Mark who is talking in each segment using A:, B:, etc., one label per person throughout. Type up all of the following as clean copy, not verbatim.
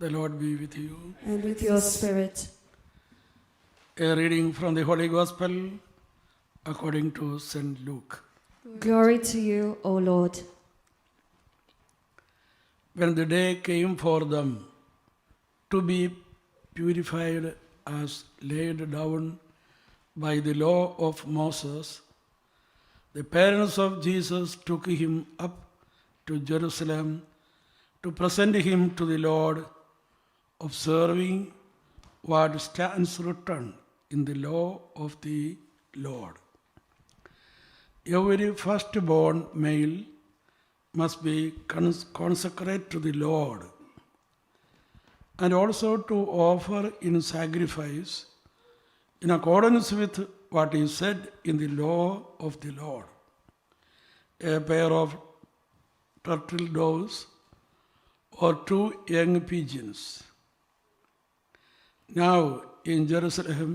A: The Lord be with you.
B: And with your spirit.
A: A reading from the Holy Gospel according to St. Luke.
B: Glory to you, O Lord.
A: When the day came for them to be purified as laid down by the law of Moses, the parents of Jesus took him up to Jerusalem to present him to the Lord, observing what stands written in the law of the Lord. Every firstborn male must be consecrated to the Lord, and also to offer in sacrifice in accordance with what is said in the law of the Lord: a pair of turtle doves or 2 young pigeons. Now in Jerusalem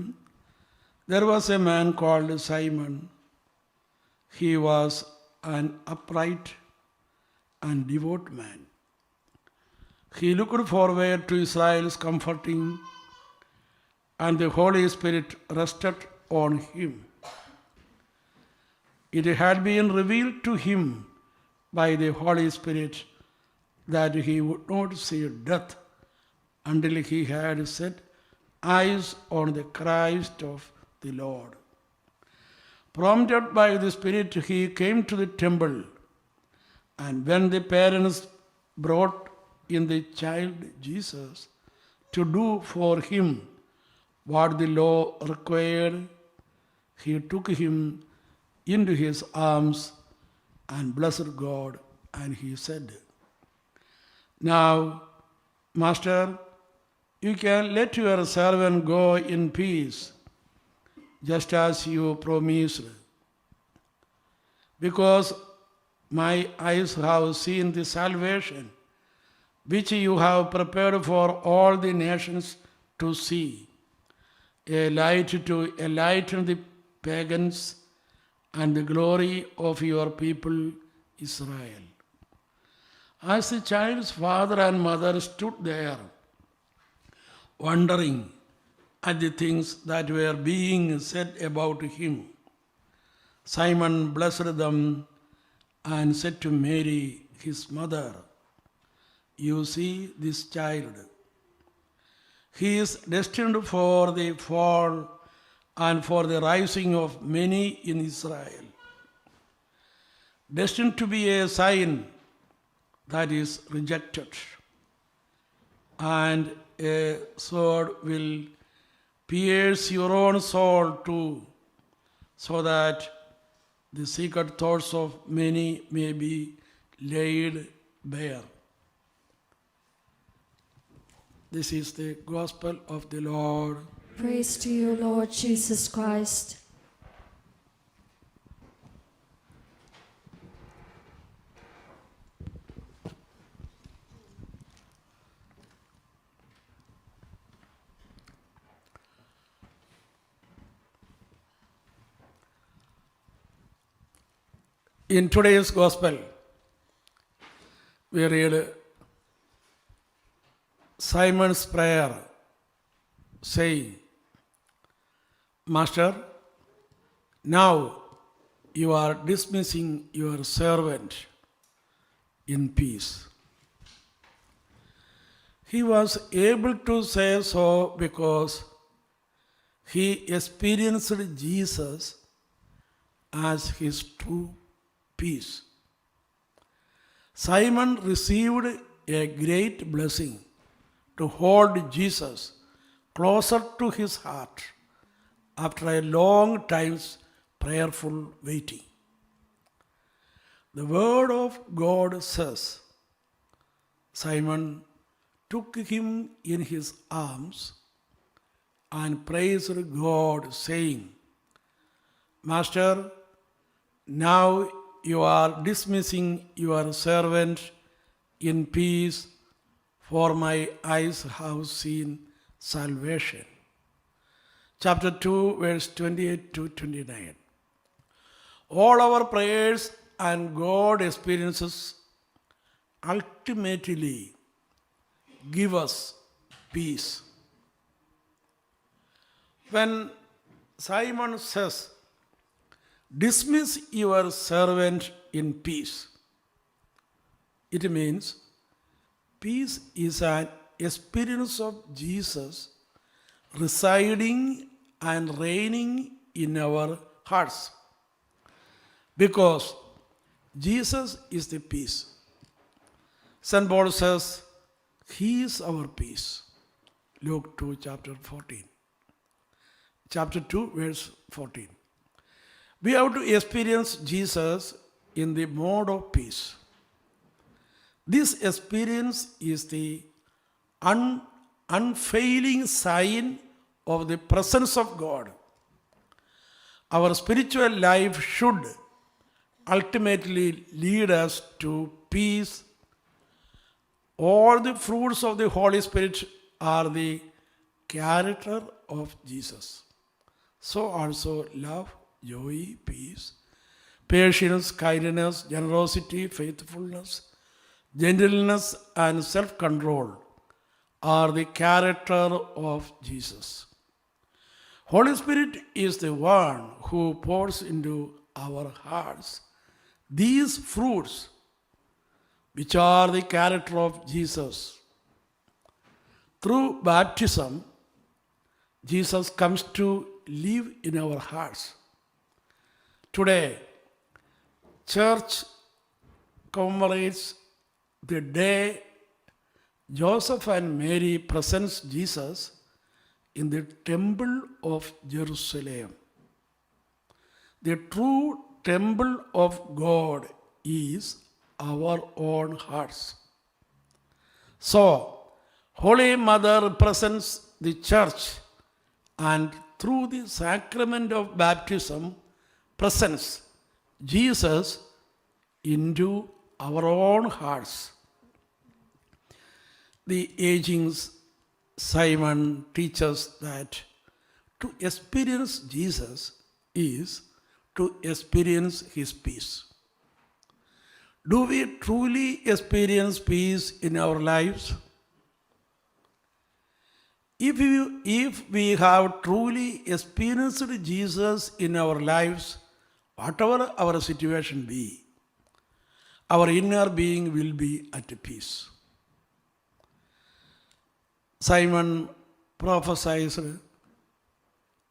A: there was a man called Simon. He was an upright and devout man. He looked forward to Israel's comforting, and the Holy Spirit rested on him. It had been revealed to him by the Holy Spirit that he would not see death until he had set eyes on the Christ of the Lord. Prompted by the Spirit, he came to the temple, and when the parents brought in the child Jesus to do for him what the law required, he took him into his arms and blessed God, and he said, "Now, Master, you can let your servant go in peace, just as you promised, because my eyes have seen the salvation which you have prepared for all the nations to see, a light to enlighten the pagans and the glory of your people Israel." As the child's father and mother stood there, wondering at the things that were being said about him, Simon blessed them and said to Mary, his mother, "You see this child. He is destined for the fall and for the rising of many in Israel, destined to be a sign that is rejected, and a sword will pierce your own soul too, so that the secret thoughts of many may be laid bare." This is the gospel of the Lord.
B: Praise to you, Lord Jesus Christ.
A: In today's gospel, we read Simon's prayer, saying, "Master, now you are dismissing your servant in peace." He was able to say so because he experienced Jesus as his true peace. Simon received a great blessing to hold Jesus closer to his heart after a long time's prayerful waiting. The word of God says, Simon took him in his arms and praised God, saying, "Master, now you are dismissing your servant in peace, for my eyes have seen salvation." Chapter 2, verse 28 to 29. All our prayers and God experiences ultimately give us peace. When Simon says, dismiss your servant in peace, it means peace is an experience of Jesus residing and reigning in our hearts. Because Jesus is the peace. St. Paul says, He is our peace. Luke 2, chapter 14. Chapter 2, verse 14. We have to experience Jesus in the mode of peace. This experience is the unfailing sign of the presence of God. Our spiritual life should ultimately lead us to peace. All the fruits of the Holy Spirit are the character of Jesus. So also love, joy, peace, patience, kindness, generosity, faithfulness, gentleness, and self-control are the character of Jesus. Holy Spirit is the one who pours into our hearts these fruits, which are the character of Jesus. Through baptism, Jesus comes to live in our hearts. Today, church commemorates the day Joseph and Mary presents Jesus in the temple of Jerusalem. The true temple of God is our own hearts. So, Holy Mother represents the church and through the sacrament of baptism presents Jesus into our own hearts. The aging Simon teaches that to experience Jesus is to experience His peace. Do we truly experience peace in our lives? If we have truly experienced Jesus in our lives, whatever our situation be, our inner being will be at peace. Simon prophesied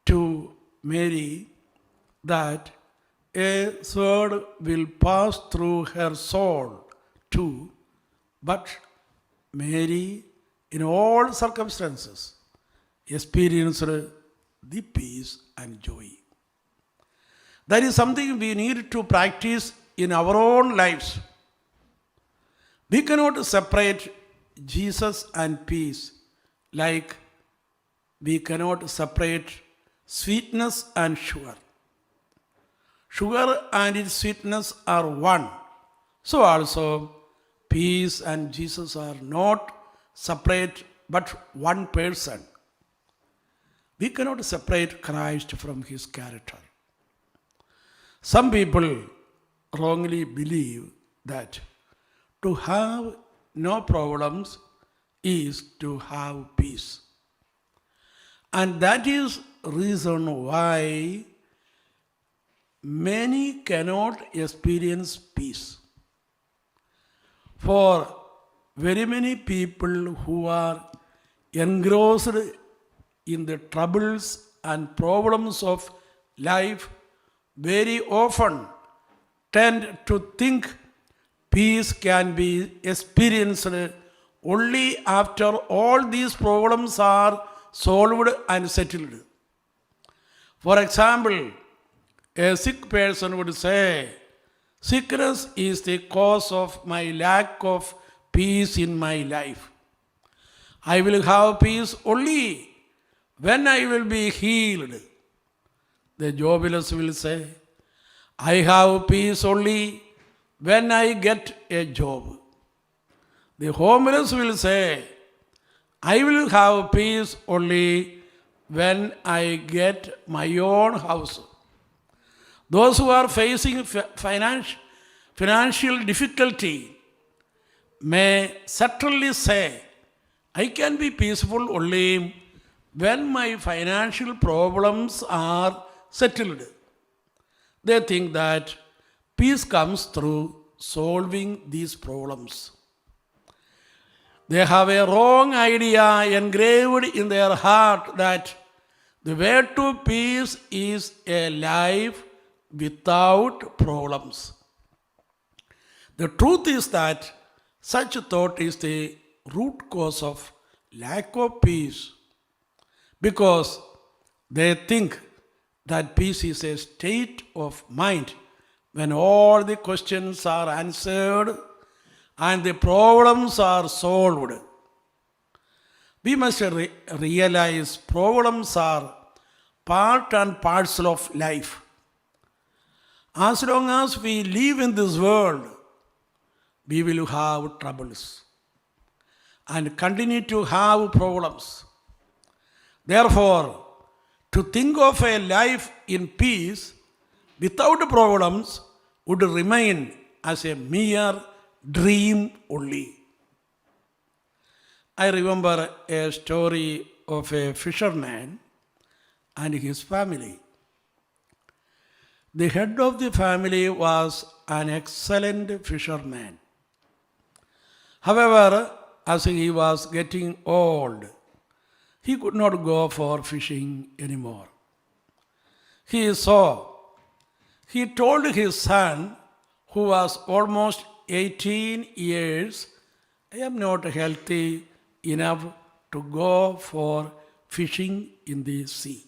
A: to Mary that a sword will pass through her soul too, but Mary, in all circumstances, experienced the peace and joy. That is something we need to practice in our own lives. We cannot separate Jesus and peace like we cannot separate sweetness and sugar. Sugar and its sweetness are one. So also, peace and Jesus are not separate but one person. We cannot separate Christ from His character. Some people wrongly believe that to have no problems is to have peace. And that is reason why many cannot experience peace. For very many people who are engrossed in the troubles and problems of life very often tend to think peace can be experienced only after all these problems are solved and settled. For example, a sick person would say, sickness is the cause of my lack of peace in my life. I will have peace only when I will be healed. The jobless will say, I have peace only when I get a job. The homeless will say, I will have peace only when I get my own house. Those who are facing financial difficulty may certainly say, I can be peaceful only when my financial problems are settled. They think that peace comes through solving these problems. They have a wrong idea engraved in their heart that the way to peace is a life without problems. The truth is that such thought is the root cause of lack of peace because they think that peace is a state of mind when all the questions are answered and the problems are solved. We must realize problems are part and parcel of life. As long as we live in this world, we will have troubles and continue to have problems. Therefore, to think of a life in peace without problems would remain as a mere dream only. I remember a story of a fisherman and his family. The head of the family was an excellent fisherman. However, as he was getting old, he could not go for fishing anymore. He told his son, who was almost 18 years, I am not healthy enough to go for fishing in the sea.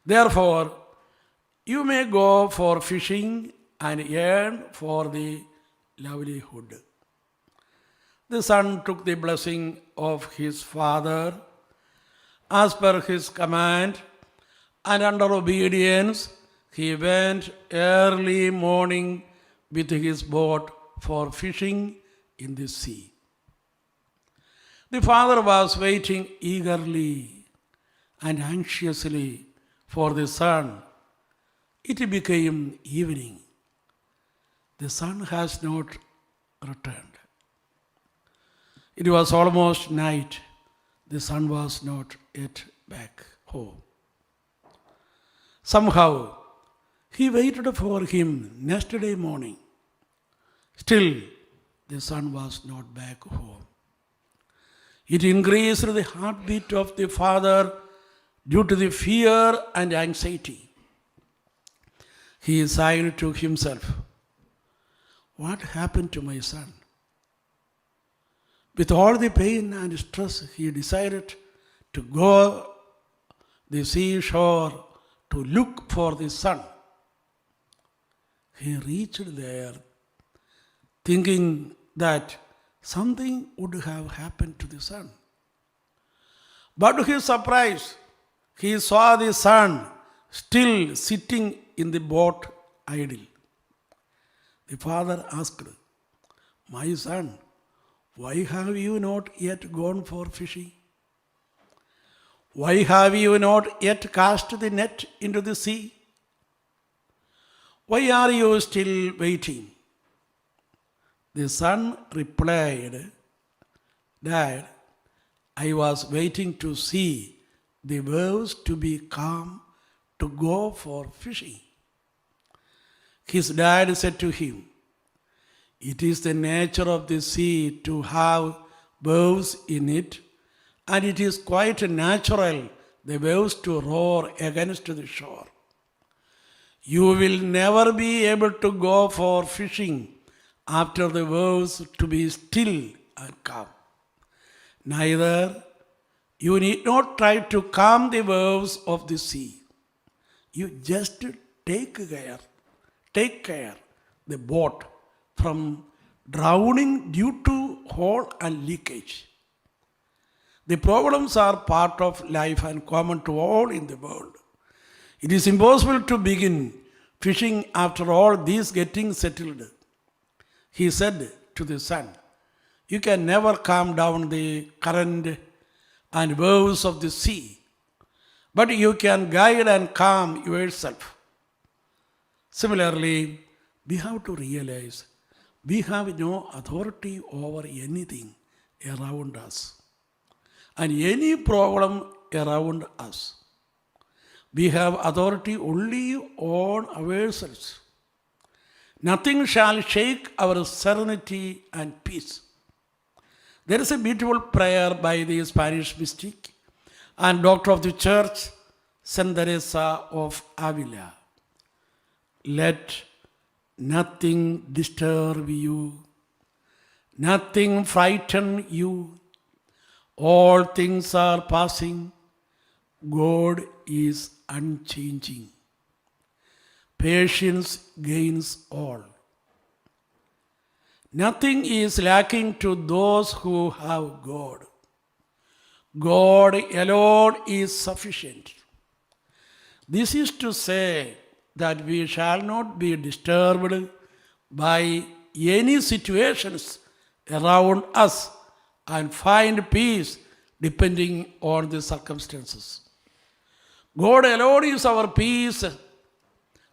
A: Therefore, you may go for fishing and earn for the livelihood. The son took the blessing of his father as per his command, and under obedience, he went early morning with his boat for fishing in the sea. The father was waiting eagerly and anxiously for the son. It became evening. The son has not returned. It was almost night. The son was not yet back home. Somehow, he waited for him next day morning. Still, the son was not back home. It increased the heartbeat of the father due to the fear and anxiety. He sighed to himself, "What happened to my son?" With all the pain and stress, he decided to go the seashore to look for the son. He reached there thinking that something would have happened to the son. But to his surprise, he saw the son still sitting in the boat idle. The father asked, "My son, why have you not yet gone for fishing? Why have you not yet cast the net into the sea? Why are you still waiting?" The son replied, "Dad, I was waiting to see the waves to be calm to go for fishing." His dad said to him, "It is the nature of the sea to have waves in it, and it is quite natural the waves to roar against the shore. You will never be able to go for fishing after the waves to be still and calm. Neither you need not try to calm the waves of the sea. You just take care the boat from drowning due to hole and leakage. The problems are part of life and common to all in the world. It is impossible to begin fishing after all these getting settled." He said to the son, "You can never calm down the current and waves of the sea, but you can guide and calm yourself." Similarly, we have to realize we have no authority over anything around us. and any problem around us. We have authority only on ourselves. Nothing shall shake our serenity and peace. There is a beautiful prayer by the Spanish mystic and doctor of the church, Saint Teresa of Avila. Let nothing disturb you, nothing frighten you. All things are passing. God is unchanging. Patience gains all. Nothing is lacking to those who have God. God alone is sufficient. This is to say that we shall not be disturbed by any situations around us and find peace depending on the circumstances. God alone is our peace,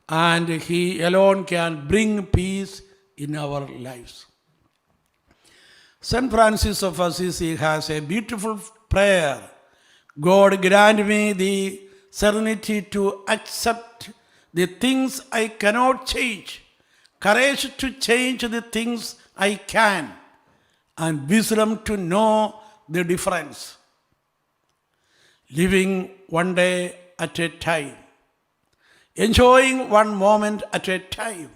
A: and He alone can bring peace in our lives. St. Francis of Assisi has a beautiful prayer. God grant me the serenity to accept the things I cannot change, courage to change the things I can, and wisdom to know the difference. Living one day at a time, enjoying one moment at a time,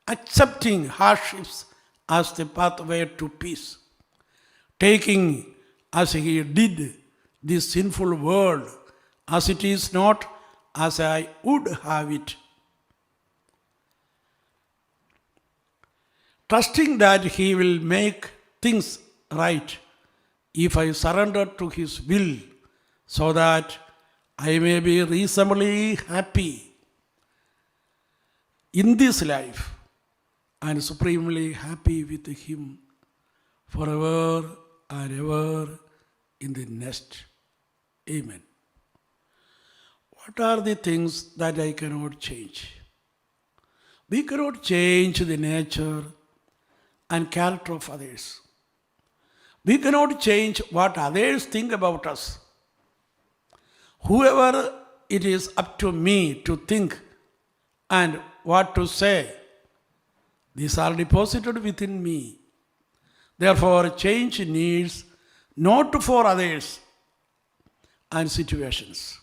A: accepting hardships as the pathway to peace, taking as He did this sinful world as it is, not as I would have it. Trusting that He will make things right if I surrender to His will, so that I may be reasonably happy in this life and supremely happy with Him forever and ever in the next. Amen. What are the things that I cannot change? We cannot change the nature and character of others. We cannot change what others think about us. Whoever it is up to me to think and what to say, these are deposited within me. Therefore, change needs not for others and situations.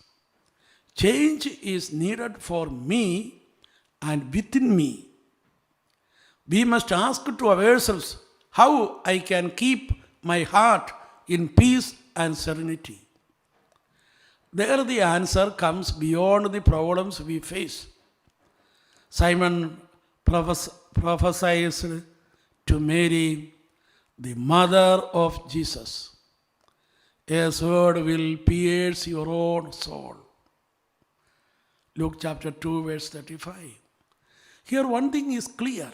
A: Change is needed for me and within me. We must ask to ourselves how I can keep my heart in peace and serenity. There the answer comes beyond the problems we face. Simon prophesied to Mary, the mother of Jesus, a sword will pierce your own soul. Luke chapter 2 verse 35. Here one thing is clear.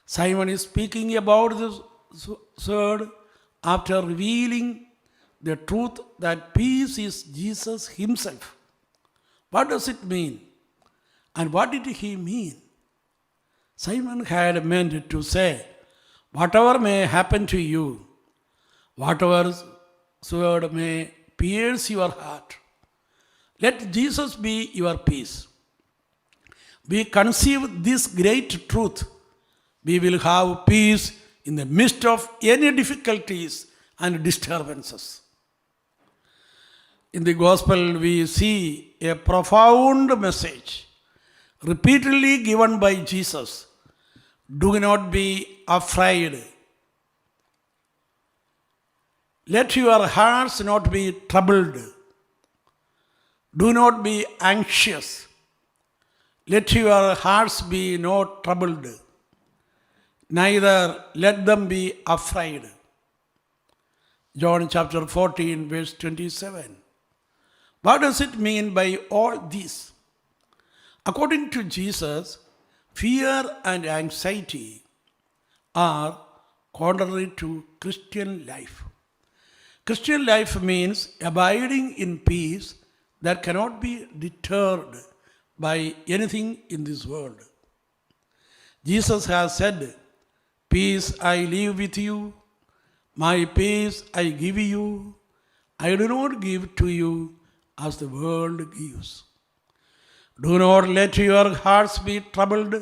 A: Simon is speaking about the sword after revealing the truth that peace is Jesus Himself. What does it mean? And what did He mean? Simon had meant to say, whatever may happen to you, whatever sword may pierce your heart, let Jesus be your peace. We conceive this great truth, we will have peace in the midst of any difficulties and disturbances. In the gospel, we see a profound message repeatedly given by Jesus. Do not be afraid. Let your hearts not be troubled. Do not be anxious. Let your hearts be not troubled. Neither let them be afraid. John chapter 14 verse 27. What does it mean by all this? According to Jesus, fear and anxiety are contrary to Christian life. Christian life means abiding in peace that cannot be deterred by anything in this world. Jesus has said, peace I leave with you, my peace I give you. I do not give to you as the world gives. Do not let your hearts be troubled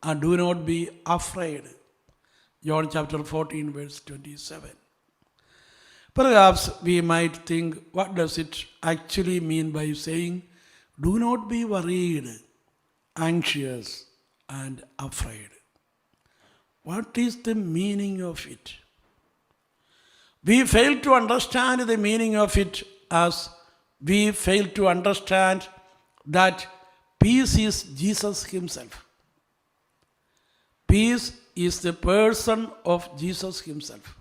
A: and do not be afraid. John chapter 14, verse 27. Perhaps we might think, what does it actually mean by saying, do not be worried, anxious, and afraid? What is the meaning of it? We fail to understand the meaning of it as we fail to understand that peace is Jesus Himself. Peace is the person of Jesus Himself.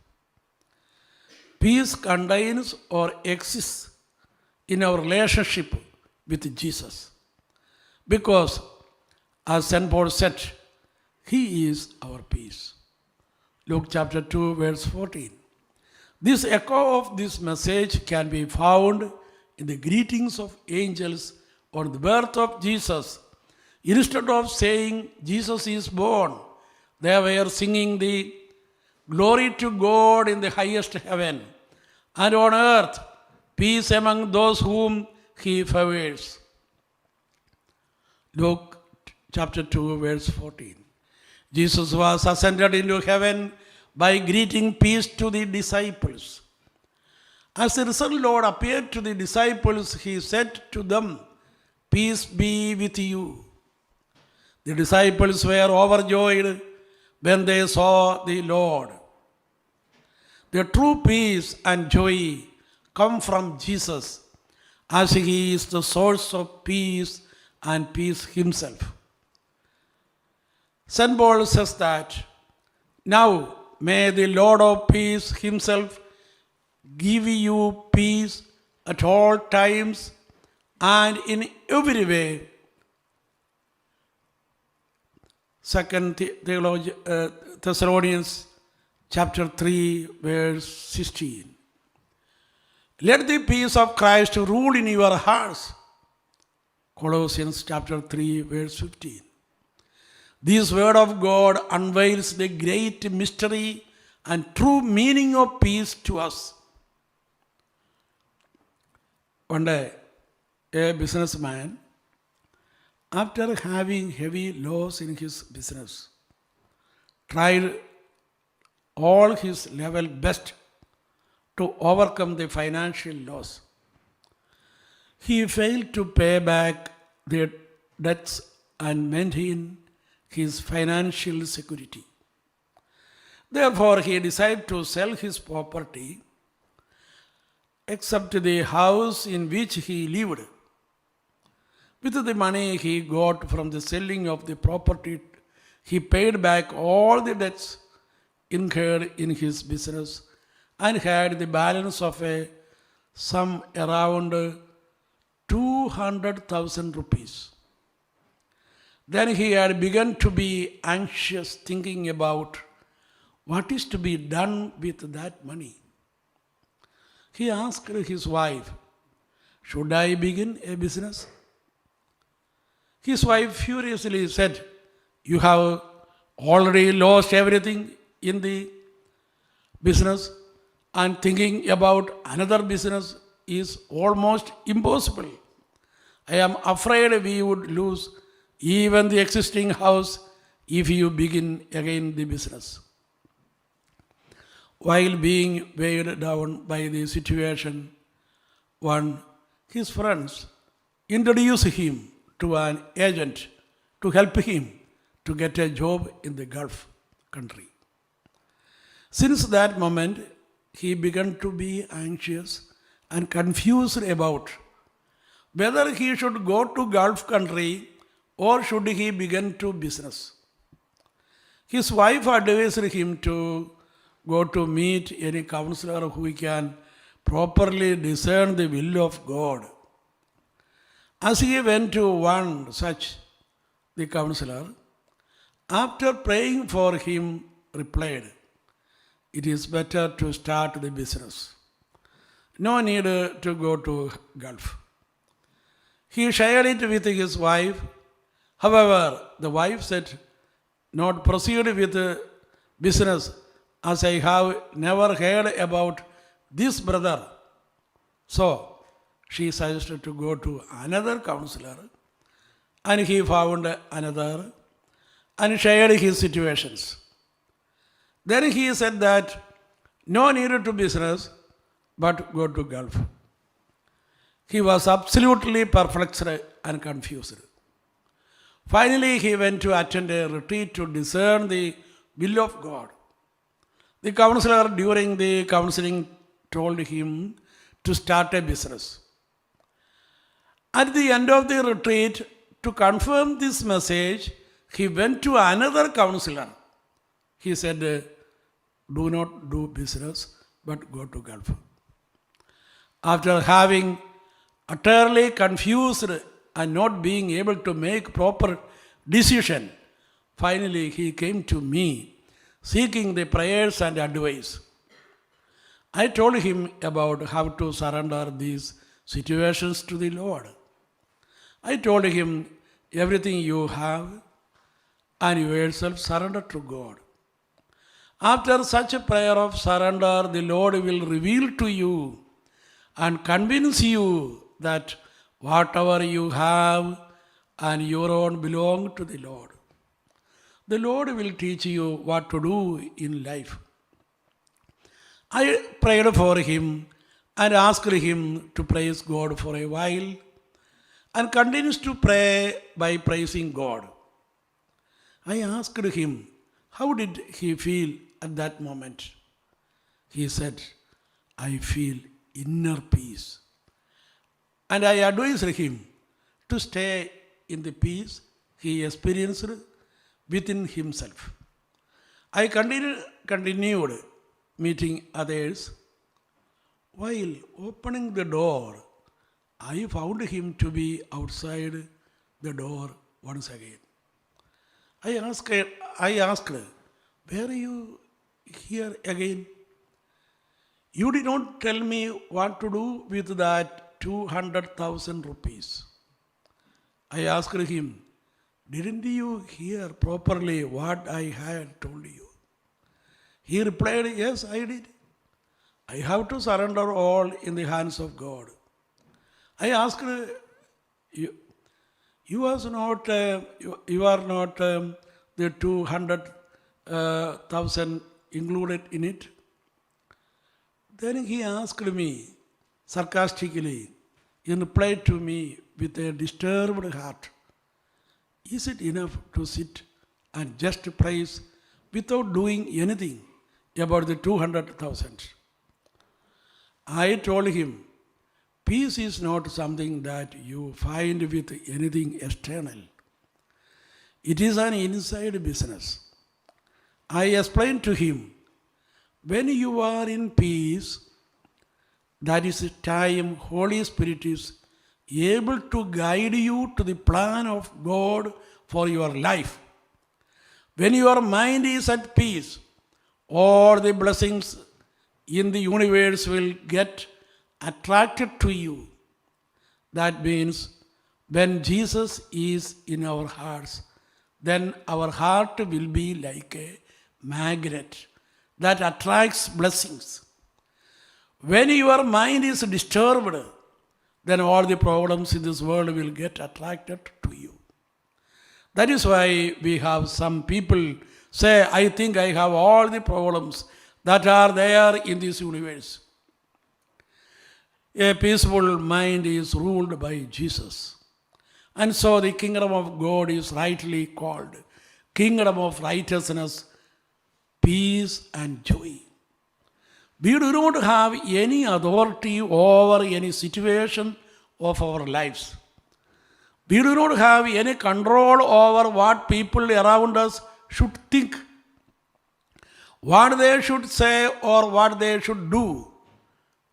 A: Peace contains or exists in our relationship with Jesus. Because, as St. Paul said, He is our peace. Luke chapter 2, verse 14. This echo of this message can be found in the greetings of angels on the birth of Jesus. Instead of saying Jesus is born, they were singing the glory to God in the highest heaven, and on earth peace among those whom He favors. Luke chapter 2, verse 14. Jesus was ascended into heaven by greeting peace to the disciples. As the risen Lord appeared to the disciples, He said to them, "Peace be with you." The disciples were overjoyed when they saw the Lord. The true peace and joy come from Jesus, as He is the source of peace and peace Himself. St. Paul says that, "Now may the Lord of peace Himself give you peace at all times and in every way." Second Thessalonians chapter 3, verse 16. Let the peace of Christ rule in your hearts. Colossians chapter 3, verse 15. This word of God unveils the great mystery and true meaning of peace to us. One day, a businessman, after having heavy loss in his business, tried all his level best to overcome the financial loss. He failed to pay back the debts and maintain his financial security. Therefore, he decided to sell his property, except the house in which he lived. With the money he got from the selling of the property, he paid back all the debts incurred in his business and had the balance of a sum around 200,000 rupees. Then he had begun to be anxious, thinking about what is to be done with that money. He asked his wife, "Should I begin a business?" His wife furiously said, "You have already lost everything in the business, and thinking about another business is almost impossible. I am afraid we would lose even the existing house if you begin again the business." While being weighed down by the situation, his friends introduced him to an agent to help him to get a job in the Gulf country. Since that moment, he began to be anxious and confused about whether he should go to Gulf country or should he begin to business. His wife advised him to go to meet any counselor who can properly discern the will of God. As he went to one such, the counselor, after praying for him, replied, "It is better to start the business. No need to go to Gulf." He shared it with his wife. However, the wife said, "Not proceed with business, as I have never heard about this brother So she suggested to go to another counselor, and he found another and shared his situations. Then he said that no need to business, but go to Gulf. He was absolutely perplexed and confused. Finally, he went to attend a retreat to discern the will of God. The counselor during the counseling told him to start a business. At the end of the retreat, to confirm this message, he went to another counselor. He said, do not do business, but go to Gulf. After having utterly confused and not being able to make proper decision, finally he came to me seeking the prayers and advice. I told him about how to surrender these situations to the Lord. I told him everything you have and yourself surrender to God. After such a prayer of surrender, the Lord will reveal to you and convince you that whatever you have and your own belong to the Lord. The Lord will teach you what to do in life. I prayed for him and asked him to praise God for a while, and continues to pray by praising God. I asked him, how did he feel at that moment? He said, I feel inner peace. And I advised him to stay in the peace he experienced within himself. I continued meeting others. While opening the door, I found him to be outside the door once again. I asked, where are you here again? You did not tell me what to do with that 200,000 rupees. I asked him, didn't you hear properly what I had told you? He replied, yes, I did. I have to surrender all in the hands of God. I asked, you are not the 200,000 included in it? Then he asked me sarcastically, in reply to me with a disturbed heart, is it enough to sit and just praise without doing anything about the 200,000? I told him, peace is not something that you find with anything external. It is an inside business. I explained to him, when you are in peace, that is the time Holy Spirit is able to guide you to the plan of God for your life. When your mind is at peace, all the blessings in the universe will get attracted to you. That means when Jesus is in our hearts, then our heart will be like a magnet that attracts blessings. When your mind is disturbed, then all the problems in this world will get attracted to you. That is why we have some people say, I think I have all the problems that are there in this universe. A peaceful mind is ruled by Jesus. And so the kingdom of God is rightly called kingdom of righteousness, peace and joy. We do not have any authority over any situation of our lives. We do not have any control over what people around us should think, what they should say or what they should do.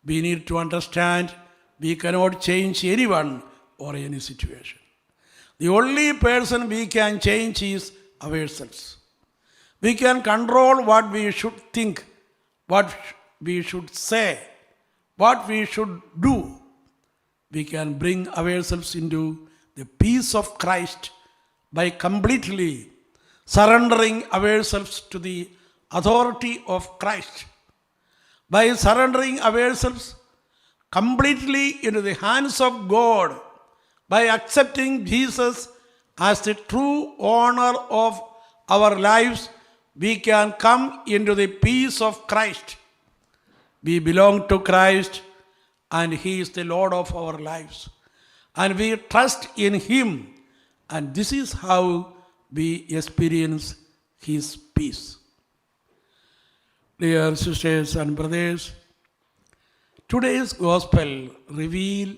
A: We need to understand we cannot change anyone or any situation. The only person we can change is ourselves. We can control what we should think, what we should say, what we should do. We can bring ourselves into the peace of Christ by completely surrendering ourselves to the authority of Christ. By surrendering ourselves, completely into the hands of God by accepting Jesus as the true owner of our lives, we can come into the peace of Christ. We belong to Christ and He is the Lord of our lives. And we trust in Him, and this is how we experience His peace. Dear sisters and brothers, today's gospel reveals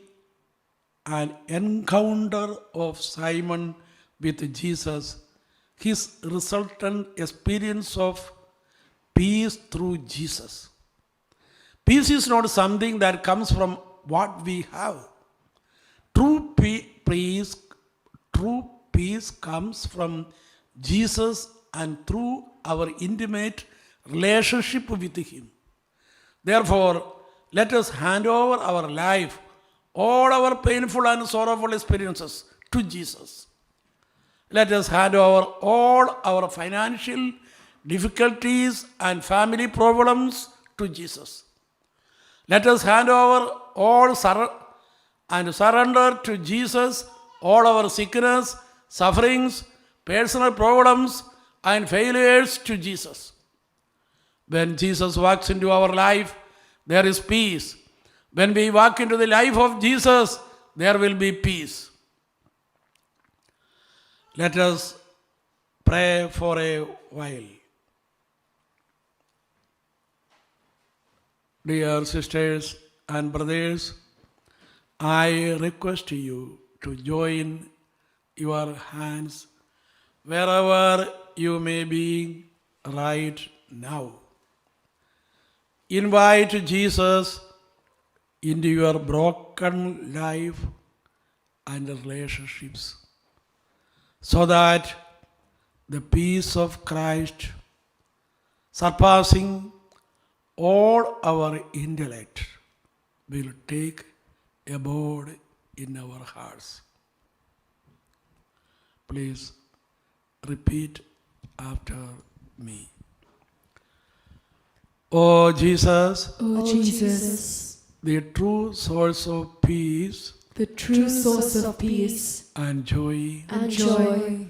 A: an encounter of Simon with Jesus, his resultant experience of peace through Jesus. Peace is not something that comes from what we have. True peace comes from Jesus and through our intimate relationship with Him. Therefore, let us hand over our life, all our painful and sorrowful experiences to Jesus. Let us hand over all our financial difficulties and family problems to Jesus. Let us hand over all and surrender to Jesus all our sickness, sufferings, personal problems, and failures to Jesus. When Jesus walks into our life, there is peace. When we walk into the life of Jesus, there will be peace. Let us pray for a while. Dear sisters and brothers, I request you to join your hands wherever you may be right now. Invite Jesus into your broken life and relationships, so that the peace of Christ, surpassing all our intellect, will take abode in our hearts. Please repeat after me. Oh Jesus,
B: O Jesus,
A: the true source of peace
B: the true source of peace
A: and joy,
B: and joy,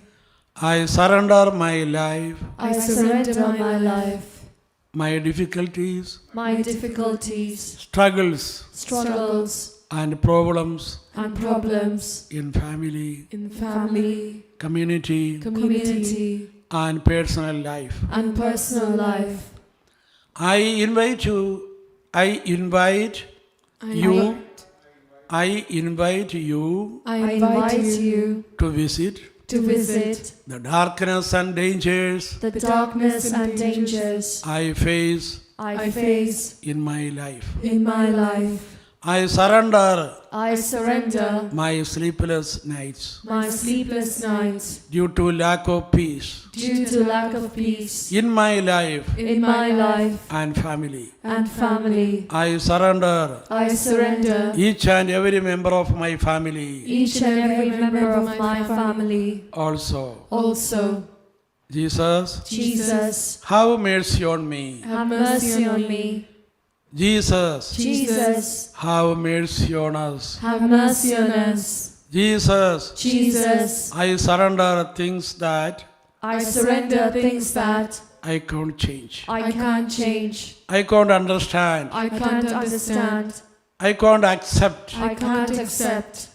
A: I surrender my life,
B: I surrender my life,
A: my difficulties,
B: my difficulties,
A: struggles,
B: struggles,
A: and problems
B: and problems
A: in family,
B: in family,
A: community,
B: community,
A: and personal life.
B: and personal life.
A: I invite you
B: I
A: invite you to visit
B: to visit
A: the darkness and dangers
B: the darkness and dangers
A: I face
B: I face
A: in my life.
B: in my life.
A: I surrender
B: I surrender
A: my sleepless nights
B: my sleepless nights
A: due to lack of peace
B: due to lack of peace
A: in my life
B: in my life
A: and family.
B: and family.
A: I surrender
B: I surrender
A: each and every member of my family
B: each and every member of my family
A: also.
B: also.
A: Jesus,
B: Jesus,
A: have mercy on me.
B: have mercy on me.
A: Jesus,
B: Jesus,
A: have mercy on us.
B: have mercy on us.
A: Jesus,
B: Jesus,
A: I surrender things that
B: I surrender things that
A: I can't change.
B: I can't change.
A: I can't understand.
B: I can't understand.
A: I can't accept.
B: I can't accept.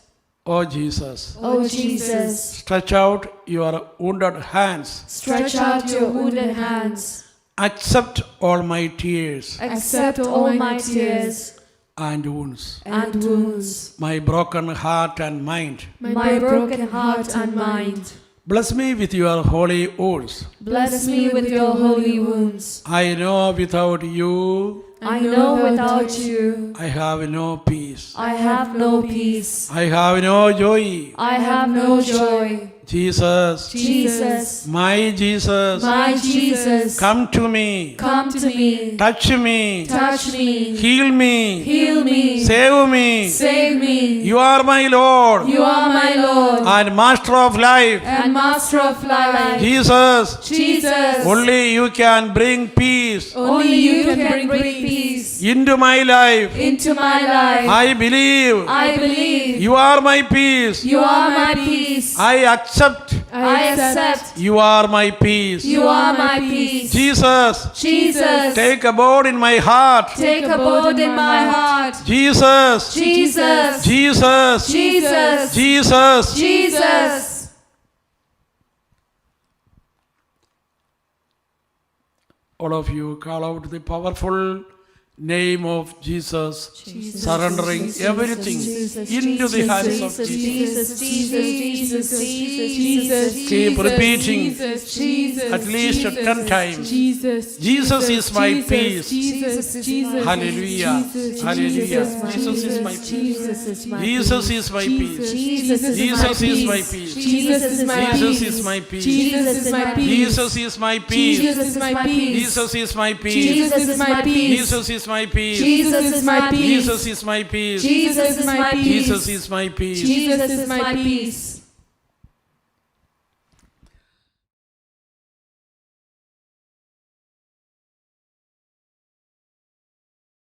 A: Oh Jesus,
B: Oh Jesus,
A: stretch out your wounded hands.
B: stretch out your wounded hands.
A: Accept all my tears
B: Accept all my tears
A: and wounds,
B: and wounds,
A: my broken heart and mind.
B: my broken heart and mind.
A: Bless me with your holy wounds.
B: Bless me with your holy wounds.
A: I know without you
B: I know without you
A: I have no peace.
B: I have no peace.
A: I have no joy.
B: I have no joy.
A: Jesus,
B: Jesus,
A: my Jesus,
B: my Jesus,
A: come to me,
B: come to me,
A: touch me,
B: touch me,
A: heal me,
B: heal me,
A: save me.
B: save me.
A: You are my Lord
B: You are my Lord
A: and Master of life.
B: and Master of life.
A: Jesus,
B: Jesus,
A: only you can bring peace
B: only you can bring peace
A: into my life.
B: into my life.
A: I believe
B: I believe
A: you are my peace.
B: you are my peace.
A: I accept
B: I accept
A: you are my peace.
B: you are my peace.
A: Jesus,
B: Jesus,
A: take abode in my heart.
B: take abode in my heart.
A: Jesus,
B: Jesus,
A: Jesus,
B: Jesus,
A: Jesus.
B: Jesus.
A: All of you call out the powerful name of Jesus,
B: Jesus,
A: surrendering
B: Jesus,
A: everything
B: Jesus,
A: into the
B: Jesus,
A: hands of
B: Jesus,
A: Jesus.
B: Jesus, Jesus, Jesus, Jesus,
A: Keep
B: Jesus,
A: repeating
B: Jesus, Jesus,
A: at least 10 times.
C: Jesus,
A: Jesus is my peace.
C: Jesus, Jesus,
A: Hallelujah.
C: Jesus,
A: Hallelujah.
C: Jesus,
A: Jesus is my peace.
B: Jesus is my
A: Jesus is my peace.
B: Jesus is
A: Jesus
B: my
A: is
B: peace.
A: my peace.
C: Jesus is my
A: Jesus
C: peace.
A: is my peace.
C: Jesus is my peace.
A: Jesus is my peace.
C: Jesus is my peace.
A: Jesus is my peace.
C: Jesus is my peace.
A: Jesus is my peace.
C: Jesus is my peace.
A: Jesus is my peace.
C: Jesus is my peace.
A: Jesus is my peace.
C: Jesus is my peace.